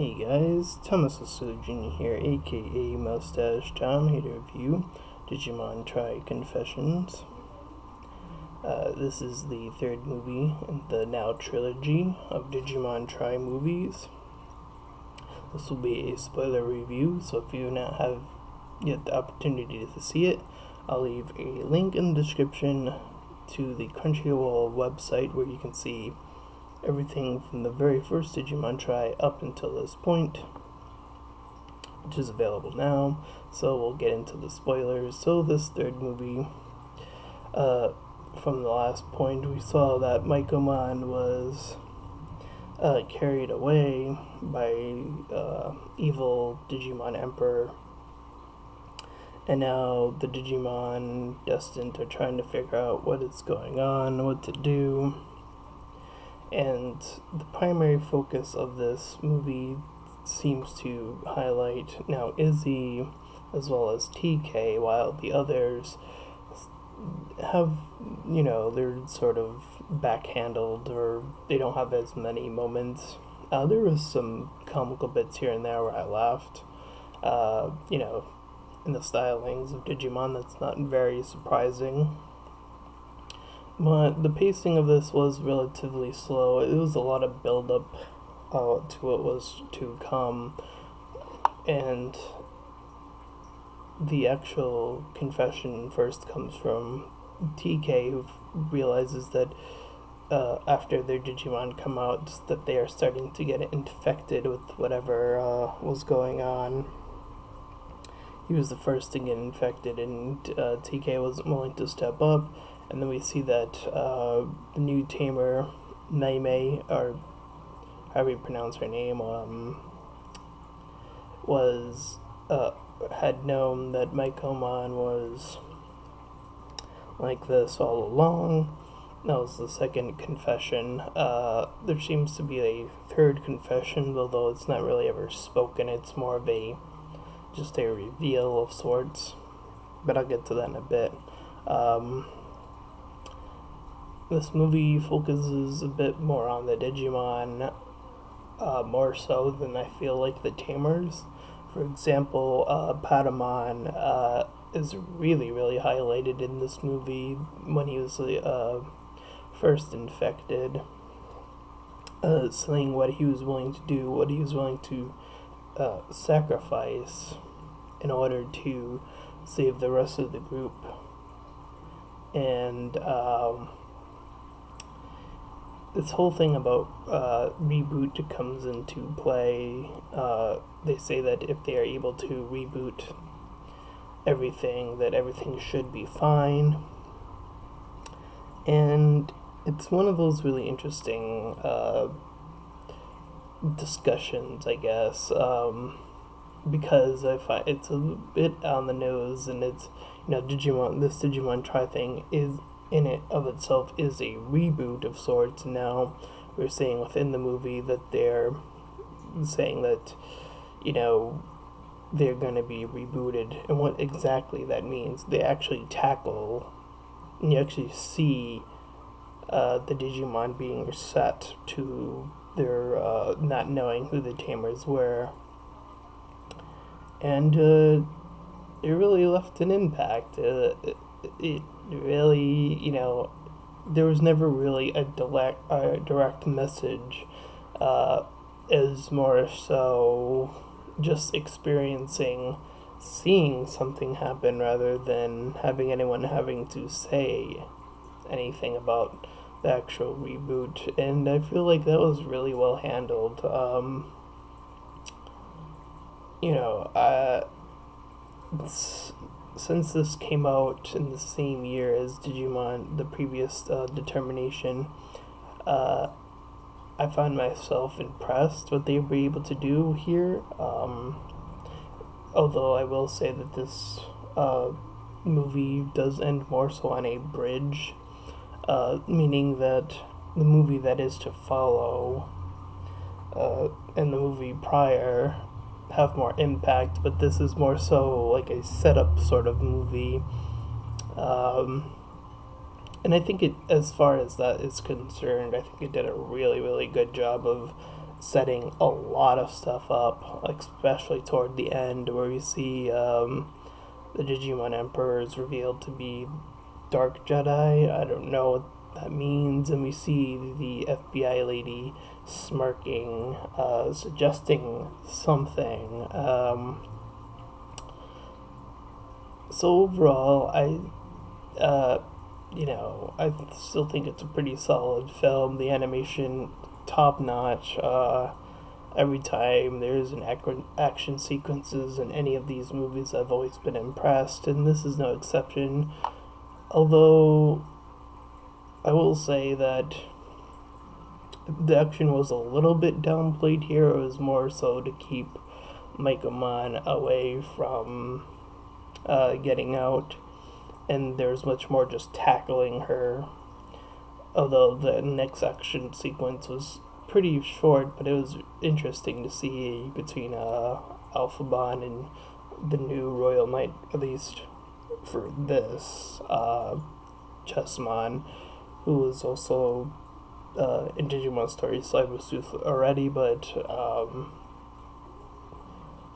Hey guys, Thomas Jr. here, aka Mustached Tom, here to review Digimon Tri Confessions. This is the third movie in the now trilogy of Digimon Tri movies. This will be a spoiler review, so if you do not have yet the opportunity to see it, I'll leave a link in the description to the Crunchyroll website where you can see everything from the very first Digimon Tri up until this point, which is available now. So we'll get into the spoilers. So this third movie, from the last point, we saw that Maikomon was carried away by evil Digimon Emperor, and now the Digimon destined are trying to figure out what is going on, what to do. And the primary focus of this movie seems to highlight now Izzy as well as TK, while the others have, they're sort of backhandled, or they don't have as many moments. There was some comical bits here and there where I laughed. In the stylings of Digimon, that's not very surprising. But the pacing of this was relatively slow. It was a lot of build-up to what was to come, and the actual confession first comes from TK, who realizes that after their Digimon come out, that they are starting to get infected with whatever was going on. He was the first to get infected, and TK wasn't willing to step up. And then we see that the new tamer, Naime, or however you pronounce her name, had known that Maikomon was like this all along. That was the second confession. There seems to be a third confession, although it's not really ever spoken. It's more of just a reveal of sorts, but I'll get to that in a bit. This movie focuses a bit more on the Digimon, more so than I feel like the Tamers. For example, Patamon is really, really highlighted in this movie when he was first infected, saying what he was willing to do, what he was willing to sacrifice in order to save the rest of the group. And this whole thing about reboot comes into play. They say that if they are able to reboot everything, that everything should be fine. And it's one of those really interesting discussions, I guess, because I find it's a bit on the nose, and it's, this Digimon Tri thing is, in it of itself, is a reboot of sorts. Now we're saying within the movie that they're saying that, they're going to be rebooted, and what exactly that means. They actually tackle, and you actually see the Digimon being reset to their not knowing who the Tamers were, and it really left an impact. It really, there was never really a direct message. Is more so just seeing something happen, rather than having anyone having to say anything about the actual reboot. And I feel like that was really well handled. Since this came out in the same year as Digimon, the previous Determination, I found myself impressed what they were able to do here. Although I will say that this movie does end more so on a bridge, meaning that the movie that is to follow and the movie prior have more impact, but this is more so like a setup sort of movie. And I think it, as far as that is concerned, I think it did a really, really good job of setting a lot of stuff up, especially toward the end, where we see the Digimon Emperor is revealed to be Dark Jedi. I don't know what that means, and we see the FBI lady smirking, suggesting something. So overall, I still think it's a pretty solid film. The animation, top notch. Every time there's an action sequences in any of these movies, I've always been impressed, and this is no exception. Although I will say that the action was a little bit downplayed here. It was more so to keep Micomon away from getting out, and there's much more just tackling her. Although the next action sequence was pretty short, but it was interesting to see between Alphabon and the new Royal Knight, at least for this, Chessmon, who was also in Digimon Story Cybersooth already, but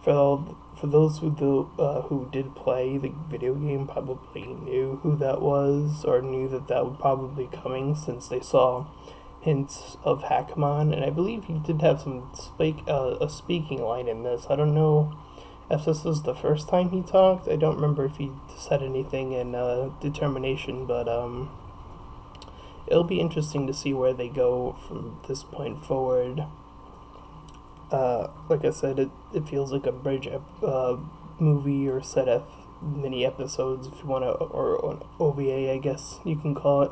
for those who did play the video game, probably knew who that was, or knew that that would probably be coming, since they saw hints of Hackmon, and I believe he did have a speaking line in this. I don't know if this was the first time he talked. I don't remember if he said anything in Determination, but it'll be interesting to see where they go from this point forward. Like I said, it feels like a bridge movie or set of mini episodes, if you want to, or an OVA, I guess you can call it.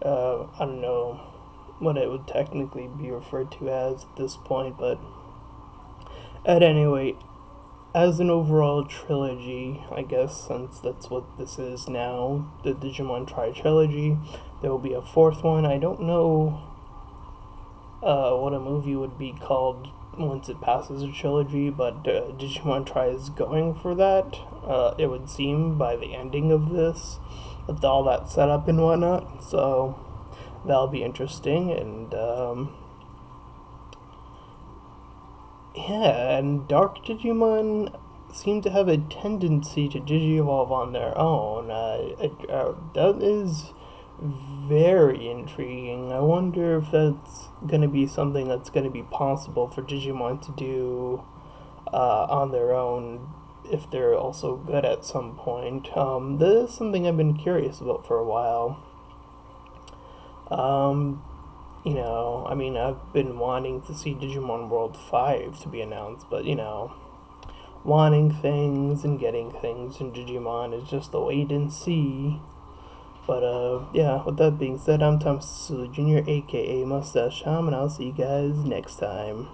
I don't know what it would technically be referred to as at this point, but at any rate, as an overall trilogy, I guess, since that's what this is now, the Digimon Tri Trilogy, there will be a fourth one. I don't know what a movie would be called once it passes a trilogy, but Digimon Tri is going for that. It would seem by the ending of this, with all that setup and whatnot. So that'll be interesting, and yeah, and Dark Digimon seem to have a tendency to digivolve on their own. That is very intriguing. I wonder if that's going to be something that's going to be possible for Digimon to do on their own, if they're also good at some point. This is something I've been curious about for a while. I mean, I've been wanting to see Digimon World 5 to be announced, but, wanting things and getting things in Digimon is just a wait and see. But, yeah, with that being said, I'm Tom Sicily Jr., aka Mustached Tom, and I'll see you guys next time.